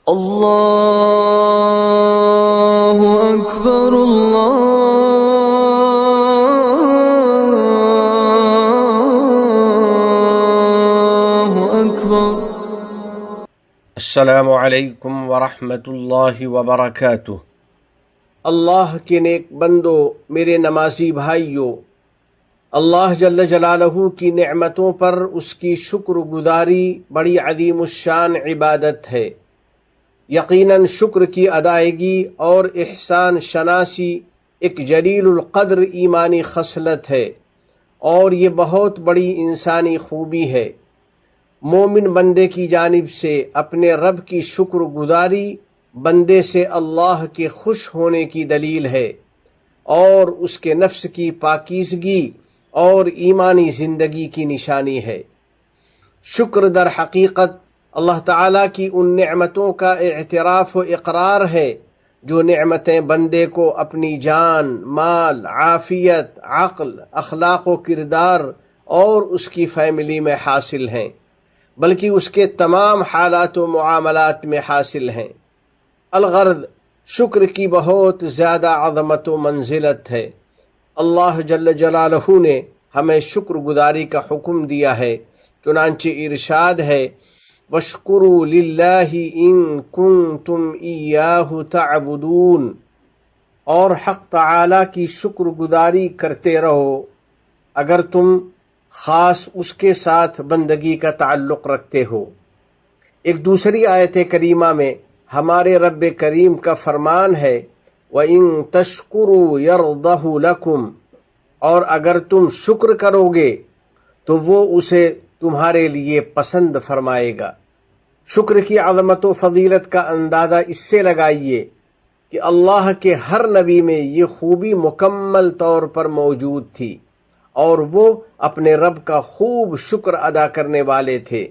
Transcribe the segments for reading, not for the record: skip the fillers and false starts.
اللہ اکبر اللہ اکبر۔ السلام علیکم ورحمۃ اللہ وبرکاتہ۔ اللہ کے نیک بندو، میرے نمازی بھائیو، اللہ جل جلالہ کی نعمتوں پر اس کی شکر گزاری بڑی عظیم الشان عبادت ہے۔ یقیناً شکر کی ادائیگی اور احسان شناسی ایک جلیل القدر ایمانی خصلت ہے، اور یہ بہت بڑی انسانی خوبی ہے۔ مومن بندے کی جانب سے اپنے رب کی شکر گزاری بندے سے اللہ کے خوش ہونے کی دلیل ہے، اور اس کے نفس کی پاکیزگی اور ایمانی زندگی کی نشانی ہے۔ شکر در حقیقت اللہ تعالیٰ کی ان نعمتوں کا اعتراف و اقرار ہے جو نعمتیں بندے کو اپنی جان، مال، عافیت، عقل، اخلاق و کردار اور اس کی فیملی میں حاصل ہیں، بلکہ اس کے تمام حالات و معاملات میں حاصل ہیں۔ الغرض شکر کی بہت زیادہ عظمت و منزلت ہے۔ اللہ جل جلالہ نے ہمیں شکر گزاری کا حکم دیا ہے، چنانچہ ارشاد ہے وَاشْكُرُوا لِلَّهِ إِن كُنتُمْ إِيَّاهُ تَعْبُدُونَ، اور حق تعالی کی شکر گزاری کرتے رہو اگر تم خاص اس کے ساتھ بندگی کا تعلق رکھتے ہو۔ ایک دوسری آیت کریمہ میں ہمارے رب کریم کا فرمان ہے وَإِن تَشْكُرُوا يَرْضَهُ لَكُمْ، اور اگر تم شکر کرو گے تو وہ اسے تمہارے لیے پسند فرمائے گا۔ شکر کی عظمت و فضیلت کا اندازہ اس سے لگائیے کہ اللہ کے ہر نبی میں یہ خوبی مکمل طور پر موجود تھی، اور وہ اپنے رب کا خوب شکر ادا کرنے والے تھے۔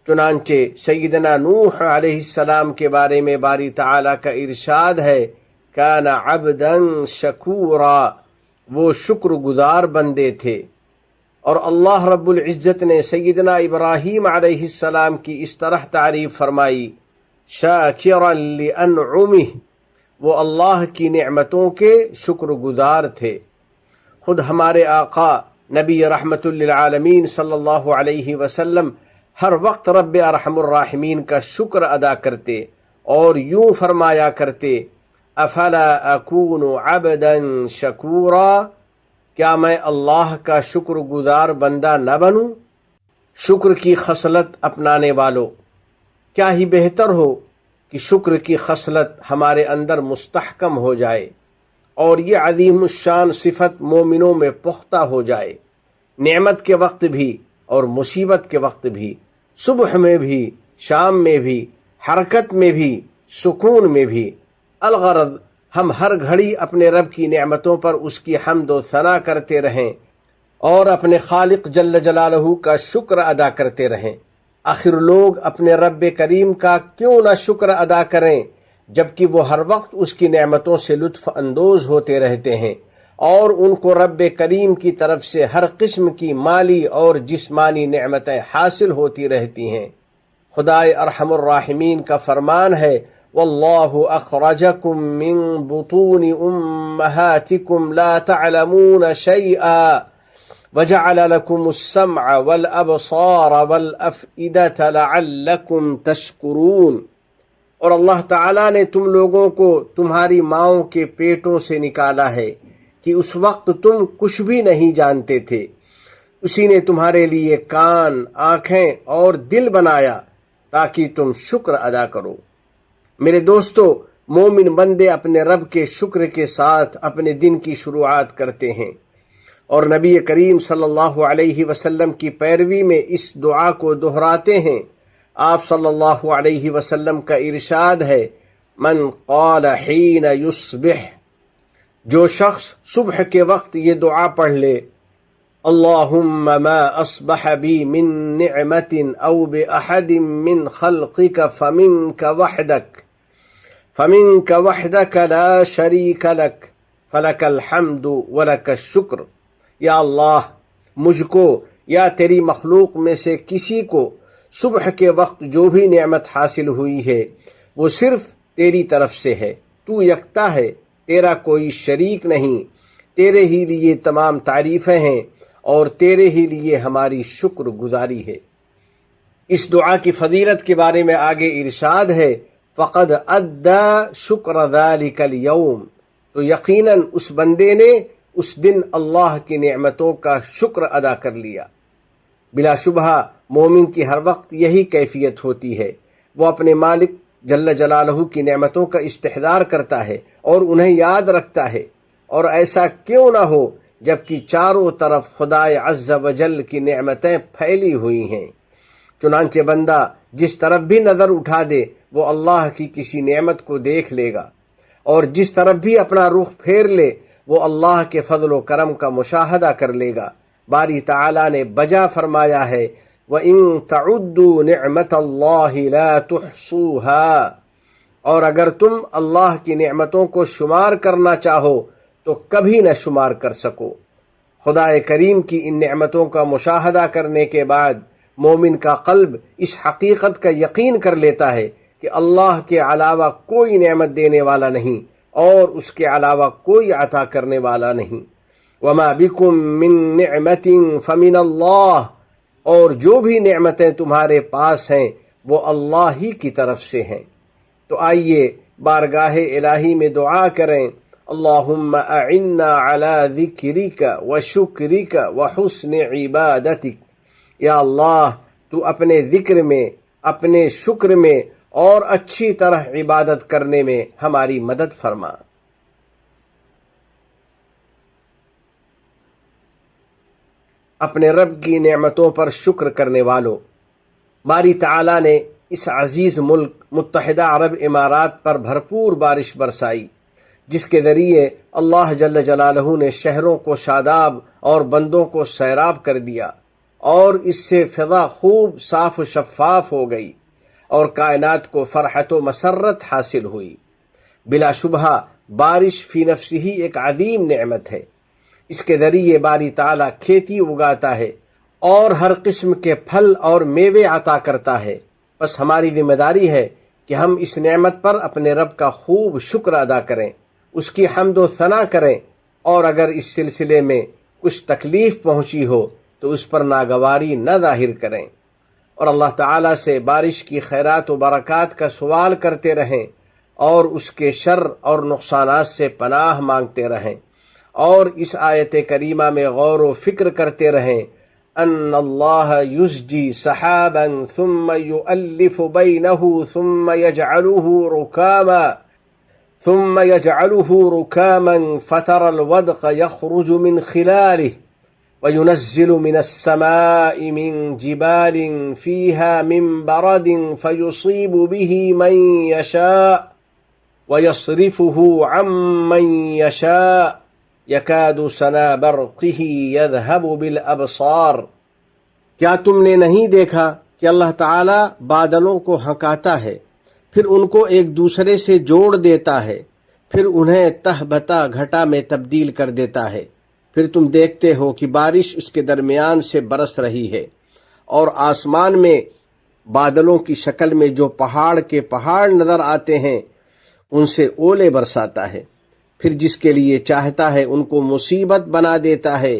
چنانچہ سیدنا نوح علیہ السلام کے بارے میں باری تعالیٰ کا ارشاد ہے کان عبدا شکورا، وہ شکر گزار بندے تھے۔ اور اللہ رب العزت نے سیدنا ابراہیم علیہ السلام کی اس طرح تعریف فرمائی شاکرا لانعمہ، وہ اللہ کی نعمتوں کے شکر گزار تھے۔ خود ہمارے آقا نبی رحمت للعالمین صلی اللہ علیہ وسلم ہر وقت رب ارحم الراحمین کا شکر ادا کرتے اور یوں فرمایا کرتے افلا اکون عبدا شکورا، کیا میں اللہ کا شکر گزار بندہ نہ بنوں؟ شکر کی خصلت اپنانے والوں، کیا ہی بہتر ہو کہ شکر کی خصلت ہمارے اندر مستحکم ہو جائے اور یہ عظیم الشان صفت مومنوں میں پختہ ہو جائے، نعمت کے وقت بھی اور مصیبت کے وقت بھی، صبح میں بھی، شام میں بھی، حرکت میں بھی، سکون میں بھی۔ الغرض ہم ہر گھڑی اپنے رب کی نعمتوں پر اس کی حمد و ثنا کرتے رہیں اور اپنے خالق جل جلالہ کا شکر ادا کرتے رہیں۔ آخر لوگ اپنے رب کریم کا کیوں نہ شکر ادا کریں جبکہ وہ ہر وقت اس کی نعمتوں سے لطف اندوز ہوتے رہتے ہیں، اور ان کو رب کریم کی طرف سے ہر قسم کی مالی اور جسمانی نعمتیں حاصل ہوتی رہتی ہیں۔ خدائے ارحم الراحمین کا فرمان ہے واللہ اخرجکم من بطون امہاتکم لا تعلمون شیئا وجعل لکم السمع والابصار والافئدۃ لعلکم تشکرون، اور اللہ تعالیٰ نے تم لوگوں کو تمہاری ماؤں کے پیٹوں سے نکالا ہے کہ اس وقت تم کچھ بھی نہیں جانتے تھے، اسی نے تمہارے لیے کان، آنکھیں اور دل بنایا تاکہ تم شکر ادا کرو۔ میرے دوستو، مومن بندے اپنے رب کے شکر کے ساتھ اپنے دن کی شروعات کرتے ہیں، اور نبی کریم صلی اللہ علیہ وسلم کی پیروی میں اس دعا کو دہراتے ہیں۔ آپ صلی اللہ علیہ وسلم کا ارشاد ہے من قال حین یصبح، جو شخص صبح کے وقت یہ دعا پڑھ لے اللہم ما اصبح بی من نعمت او بأحد من خلقک فمنک وحدک لا شریک لک فلک الحمد ولک الشکر، یا اللہ مجھ کو یا تیری مخلوق میں سے کسی کو صبح کے وقت جو بھی نعمت حاصل ہوئی ہے وہ صرف تیری طرف سے ہے، تو یکتا ہے، تیرا کوئی شریک نہیں، تیرے ہی لیے تمام تعریفیں ہیں اور تیرے ہی لیے ہماری شکر گزاری ہے۔ اس دعا کی فضیلت کے بارے میں آگے ارشاد ہے، فقد ادا شکر ذلک اليوم، تو یقیناً اس بندے نے اس دن اللہ کی نعمتوں کا شکر ادا کر لیا۔ بلا شبہ مومن کی ہر وقت یہی کیفیت ہوتی ہے، وہ اپنے مالک جل جلالہ کی نعمتوں کا استحضار کرتا ہے اور انہیں یاد رکھتا ہے، اور ایسا کیوں نہ ہو جبکہ چاروں طرف خدائے عز و جل کی نعمتیں پھیلی ہوئی ہیں۔ چنانچہ بندہ جس طرف بھی نظر اٹھا دے وہ اللہ کی کسی نعمت کو دیکھ لے گا، اور جس طرف بھی اپنا رخ پھیر لے وہ اللہ کے فضل و کرم کا مشاہدہ کر لے گا۔ باری تعالیٰ نے بجا فرمایا ہے، وَإِن تَعُدُّوا نِعْمَةَ اللَّهِ لَا تُحْصُوهَا، اور اگر تم اللہ کی نعمتوں کو شمار کرنا چاہو تو کبھی نہ شمار کر سکو۔ خدا کریم کی ان نعمتوں کا مشاہدہ کرنے کے بعد مومن کا قلب اس حقیقت کا یقین کر لیتا ہے کہ اللہ کے علاوہ کوئی نعمت دینے والا نہیں اور اس کے علاوہ کوئی عطا کرنے والا نہیں۔ وما بکم من نعمت فمن اللہ، اور جو بھی نعمتیں تمہارے پاس ہیں وہ اللہ ہی کی طرف سے ہیں۔ تو آئیے بارگاہ الہی میں دعا کریں، اللہم اعنا علی ذکرک وشکرک وحسن عبادتک، یا اللہ تو اپنے ذکر میں، اپنے شکر میں اور اچھی طرح عبادت کرنے میں ہماری مدد فرما۔ اپنے رب کی نعمتوں پر شکر کرنے والوں، باری تعالیٰ نے اس عزیز ملک متحدہ عرب امارات پر بھرپور بارش برسائی، جس کے ذریعے اللہ جل جلالہ نے شہروں کو شاداب اور بندوں کو سیراب کر دیا، اور اس سے فضا خوب صاف و شفاف ہو گئی اور کائنات کو فرحت و مسرت حاصل ہوئی۔ بلا شبہ بارش فی نفسہ ہی ایک عظیم نعمت ہے۔ اس کے ذریعے باری تعالیٰ کھیتی اگاتا ہے اور ہر قسم کے پھل اور میوے عطا کرتا ہے۔ بس ہماری ذمہ داری ہے کہ ہم اس نعمت پر اپنے رب کا خوب شکر ادا کریں، اس کی حمد و ثنا کریں، اور اگر اس سلسلے میں کچھ تکلیف پہنچی ہو تو اس پر ناگواری نہ ظاہر کریں، اور اللہ تعالیٰ سے بارش کی خیرات و برکات کا سوال کرتے رہیں اور اس کے شر اور نقصانات سے پناہ مانگتے رہیں، اور اس آیت کریمہ میں غور و فکر کرتے رہیں، ان اللہ یزجی سحابا ثم یؤلف بینہ ثم یجعلہ رکاما فتر الودق یخرج من خلالہ وينزل من السماء من جبال فيها من برد فيصيب به من يشاء ويصرفه عن من يشاء يكاد سنا برقه يذهب بالأبصار۔ کیا تم نے نہیں دیکھا کہ اللہ تعالی بادلوں کو ہنکاتا ہے، پھر ان کو ایک دوسرے سے جوڑ دیتا ہے، پھر انہیں تہ بتا گھٹا میں تبدیل کر دیتا ہے، پھر تم دیکھتے ہو کہ بارش اس کے درمیان سے برس رہی ہے، اور آسمان میں بادلوں کی شکل میں جو پہاڑ کے پہاڑ نظر آتے ہیں ان سے اولے برساتا ہے، پھر جس کے لیے چاہتا ہے ان کو مصیبت بنا دیتا ہے،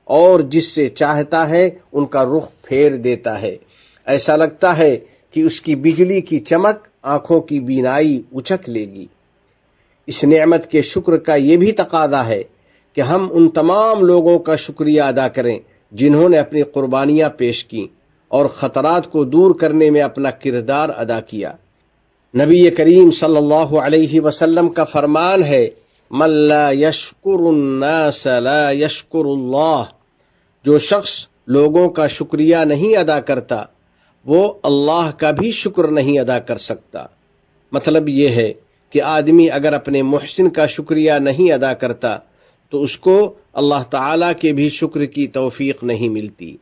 اور جس سے چاہتا ہے ان کا رخ پھیر دیتا ہے۔ ایسا لگتا ہے کہ اس کی بجلی کی چمک آنکھوں کی بینائی اچک لے گی۔ اس نعمت کے شکر کا یہ بھی تقاضا ہے کہ ہم ان تمام لوگوں کا شکریہ ادا کریں جنہوں نے اپنی قربانیاں پیش کیں اور خطرات کو دور کرنے میں اپنا کردار ادا کیا۔ نبی کریم صلی اللہ علیہ وسلم کا فرمان ہے، من لا یشکر الناس لا یشکر اللہ، جو شخص لوگوں کا شکریہ نہیں ادا کرتا وہ اللہ کا بھی شکر نہیں ادا کر سکتا۔ مطلب یہ ہے کہ آدمی اگر اپنے محسن کا شکریہ نہیں ادا کرتا تو اس کو اللہ تعالیٰ کے بھی شکر کی توفیق نہیں ملتی۔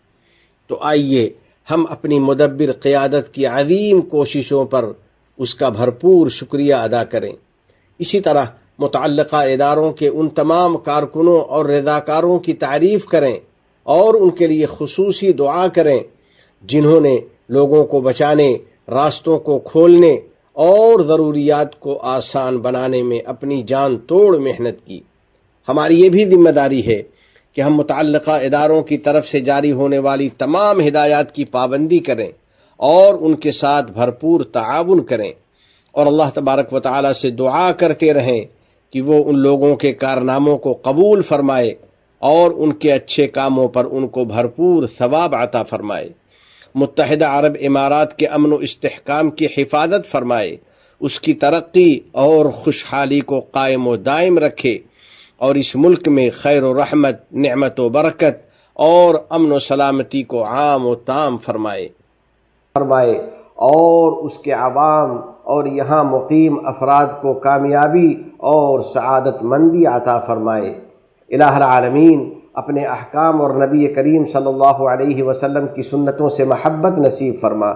تو آئیے ہم اپنی مدبر قیادت کی عظیم کوششوں پر اس کا بھرپور شکریہ ادا کریں۔ اسی طرح متعلقہ اداروں کے ان تمام کارکنوں اور رضاکاروں کی تعریف کریں اور ان کے لیے خصوصی دعا کریں جنہوں نے لوگوں کو بچانے، راستوں کو کھولنے اور ضروریات کو آسان بنانے میں اپنی جان توڑ محنت کی۔ ہماری یہ بھی ذمہ داری ہے کہ ہم متعلقہ اداروں کی طرف سے جاری ہونے والی تمام ہدایات کی پابندی کریں اور ان کے ساتھ بھرپور تعاون کریں، اور اللہ تبارک و تعالی سے دعا کرتے رہیں کہ وہ ان لوگوں کے کارناموں کو قبول فرمائے اور ان کے اچھے کاموں پر ان کو بھرپور ثواب عطا فرمائے۔ متحدہ عرب امارات کے امن و استحکام کی حفاظت فرمائے، اس کی ترقی اور خوشحالی کو قائم و دائم رکھے، اور اس ملک میں خیر و رحمت، نعمت و برکت اور امن و سلامتی کو عام و تام فرمائے اور اس کے عوام اور یہاں مقیم افراد کو کامیابی اور سعادت مندی عطا فرمائے۔ الہ العالمین اپنے احکام اور نبی کریم صلی اللہ علیہ وسلم کی سنتوں سے محبت نصیب فرما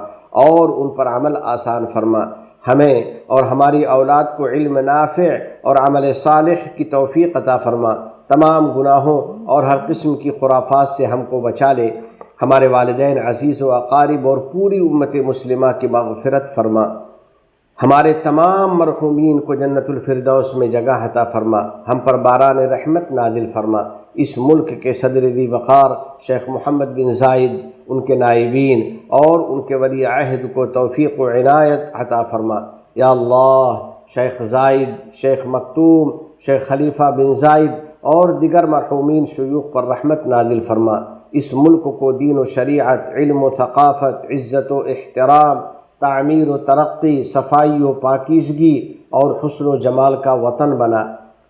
اور ان پر عمل آسان فرما۔ ہمیں اور ہماری اولاد کو علم نافع اور عمل صالح کی توفیق عطا فرما۔ تمام گناہوں اور ہر قسم کی خرافات سے ہم کو بچا لے۔ ہمارے والدین، عزیز و اقارب اور پوری امت مسلمہ کی مغفرت فرما۔ ہمارے تمام مرحومین کو جنت الفردوس میں جگہ عطا فرما۔ ہم پر باران رحمت نازل فرما۔ اس ملک کے صدر ذی وقار شیخ محمد بن زائد، ان کے نائبین اور ان کے ولی عہد کو توفیق و عنایت عطا فرما۔ یا اللہ، شیخ زائد، شیخ مکتوم، شیخ خلیفہ بن زائد اور دیگر مرحومین شیوخ پر رحمت نازل فرما۔ اس ملک کو دین و شریعت، علم و ثقافت، عزت و احترام، تعمیر و ترقی، صفائی و پاکیزگی اور حسن و جمال کا وطن بنا۔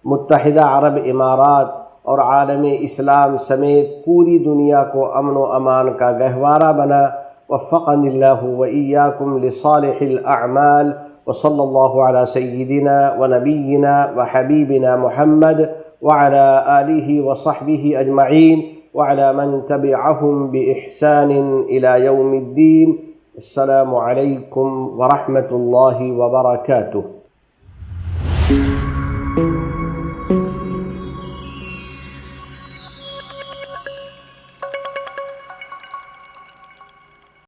متحدہ عرب امارات اور عالم اسلام سمیت پوری دنیا کو امن و امان کا گہوارہ بنا۔ وفقنی اللہ و ایاکم لصالح الاعمال، وصلی اللہ علی سیدنا و نبینا و حبیبنا محمد وعلى آلہ وصحبہ اجمعین وعلى من تبعهم بإحسان إلى يوم الدين۔ السلام علیکم ورحمۃ اللہ وبرکاتہ۔